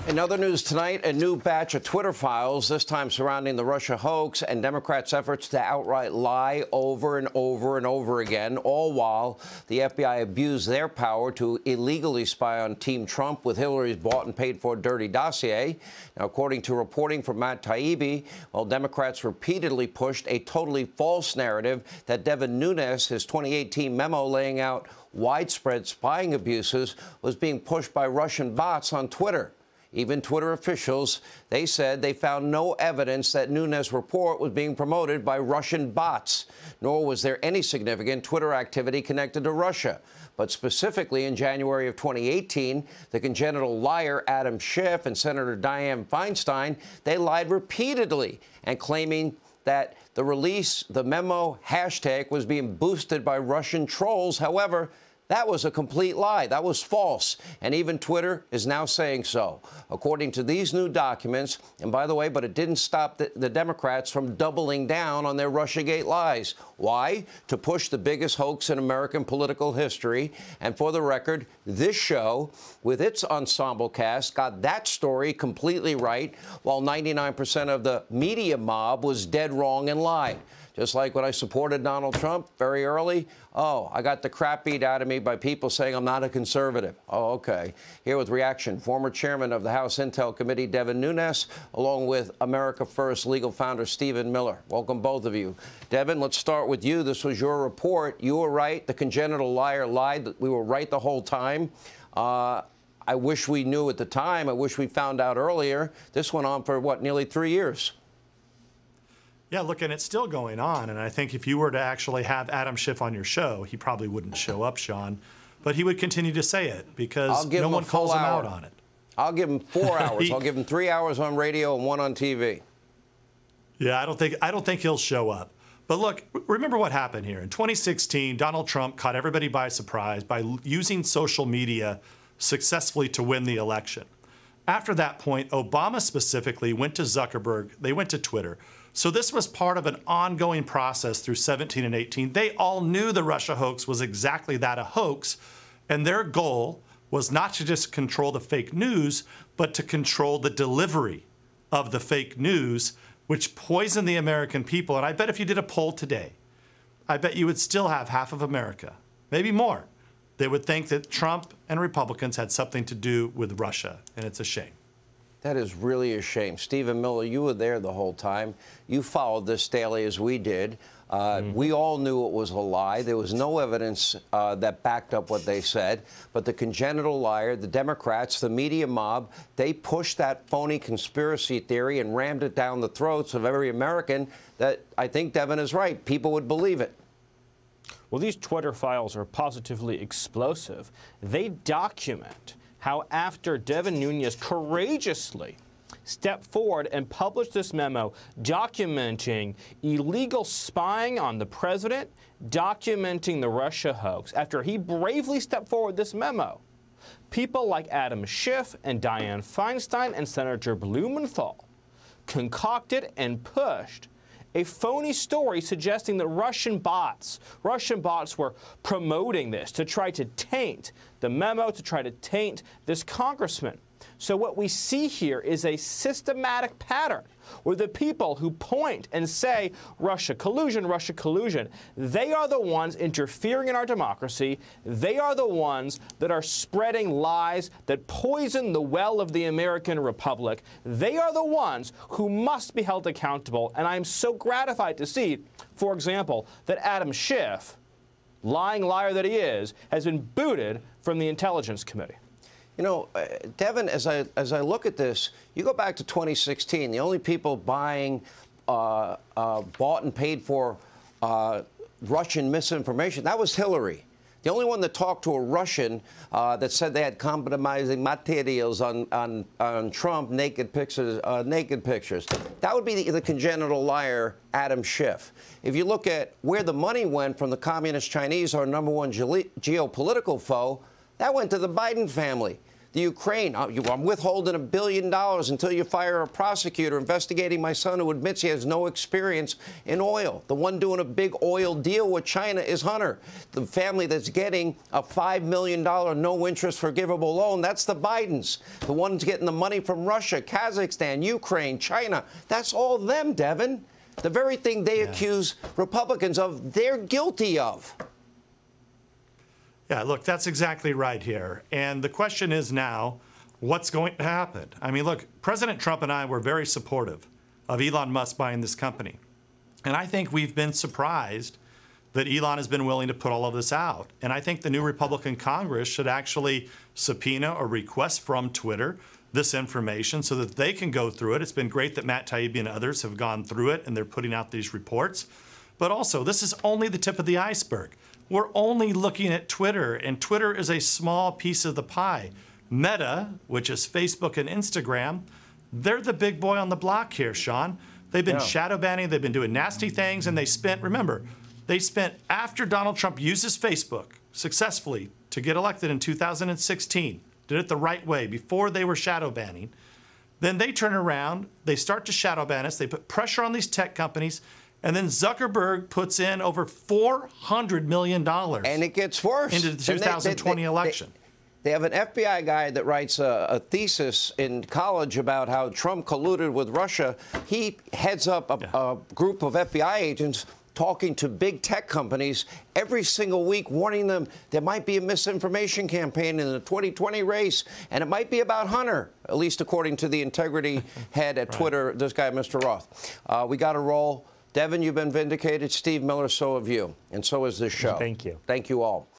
In other news tonight, a new batch of Twitter files, this time surrounding the Russia hoax and Democrats' efforts to outright lie over and over and over again, all while the FBI abused their power to illegally spy on Team Trump with Hillary's bought and paid for dirty dossier. Now, according to reporting from Matt Taibbi, while Democrats repeatedly pushed a totally false narrative that Devin Nunes, his 2018 memo laying out widespread spying abuses, was being pushed by Russian bots on Twitter. Even Twitter officials, they said they found no evidence that Nunes' report was being promoted by Russian bots, nor was there any significant Twitter activity connected to Russia. But specifically in January of 2018, the congenital liar Adam Schiff and Senator Dianne Feinstein, they lied repeatedly and claiming that the memo hashtag was being boosted by Russian trolls. However, that was a complete lie. That was false. And even Twitter is now saying so. According to these new documents, and by the way, but it didn't stop the Democrats from doubling down on their Russiagate lies. Why? To push the biggest hoax in American political history. And for the record, this show, with its ensemble cast, got that story completely right, while 99% of the media mob was dead wrong and lied. Just like when I supported Donald Trump very early, I got the crap beat out of me by people saying I'm not a conservative. Oh, okay. Here with reaction, former chairman of the House Intel Committee, Devin Nunes, along with America First legal founder Stephen Miller. Welcome, both of you. Devin, let's start with you. This was your report. You were right. The congenital liar lied. We were right the whole time. I wish we knew at the time. I wish we found out earlier. This went on for, what, nearly 3 years. Yeah, look, and it's still going on. And I think if you were to actually have Adam Schiff on your show, he probably wouldn't show up, Sean, but he would continue to say it because no one calls him out on it. I'll give him 4 hours. I'll give him 3 hours on radio and 1 on TV. Yeah, I don't think he'll show up. But look, remember what happened here. In 2016, Donald Trump caught everybody by surprise by using social media successfully to win the election. After that point, Obama specifically went to Zuckerberg. They went to Twitter. So this was part of an ongoing process through 17 and 18. They all knew the Russia hoax was exactly that, a hoax. And their goal was not to just control the fake news, but to control the delivery of the fake news, which poisoned the American people. And I bet if you did a poll today, I bet you would still have half of America, maybe more. They would think that Trump and Republicans had something to do with Russia. And it's a shame. That is really a shame. Stephen Miller, you were there the whole time. You followed this daily as we did. We all knew it was a lie. There was no evidence that backed up what they said. But the congenital liar, the Democrats, the media mob, they pushed that phony conspiracy theory and rammed it down the throats of every American that, I think Devin is right, people would believe it. Well, these Twitter files are positively explosive. They document how after Devin Nunes courageously stepped forward and published this memo documenting illegal spying on the president, documenting the Russia hoax, after he bravely stepped forward this memo, people like Adam Schiff and Dianne Feinstein and Senator Blumenthal concocted and pushed a phony story suggesting that Russian bots were promoting this to try to taint the memo, to try to taint this congressman. So what we see here is a systematic pattern where the people who point and say Russia collusion, they are the ones interfering in our democracy. They are the ones that are spreading lies that poison the well of the American Republic. They are the ones who must be held accountable. And I'm so gratified to see, for example, that Adam Schiff, lying liar that he is, has been booted from the Intelligence Committee. You know, Devin, as I look at this, you go back to 2016. The only people buying bought and paid for Russian misinformation, that was Hillary. The only one that talked to a Russian that said they had compromising materials on Trump, naked pictures. That would be the congenital liar, Adam Schiff. If you look at where the money went from the communist Chinese, our #1 geopolitical foe, that went to the Biden family. the Ukraine. I'm withholding $1 billion until you fire a prosecutor investigating my son who admits he has no experience in oil. The one doing a big oil deal with China is Hunter. The family that's getting a $5 million no-interest forgivable loan, that's the Bidens. The ones getting the money from Russia, Kazakhstan, Ukraine, China, that's all them, Devin. The very thing they accuse Republicans of, they're guilty of. Yeah, look, that's exactly right here. And the question is now, what's going to happen? I mean, look, President Trump and I were very supportive of Elon Musk buying this company. And I think we've been surprised that Elon has been willing to put all of this out. And I think the new Republican Congress should actually subpoena or request from Twitter this information so that they can go through it. It's been great that Matt Taibbi and others have gone through it and they're putting out these reports. But also, this is only the tip of the iceberg. We're only looking at Twitter, and Twitter is a small piece of the pie. Meta, which is Facebook and Instagram, they're the big boy on the block here, Sean. They've been shadow banning, they've been doing nasty things, and they spent, remember, they spent after Donald Trump uses Facebook successfully to get elected in 2016, did it the right way, before they were shadow banning. Then they turn around, they start to shadow ban us, they put pressure on these tech companies, and then Zuckerberg puts in over $400 million. And it gets worse. Into the 2020 election. They have an FBI guy that writes a thesis in college about how Trump colluded with Russia. He heads up a group of FBI agents talking to big tech companies every single week, warning them there might be a misinformation campaign in the 2020 race, and it might be about Hunter, at least according to the integrity head at Twitter, this guy, Mr. Roth. We got to roll. Devin, you've been vindicated. Steve Miller, so have you. And so is this show. Thank you. Thank you all.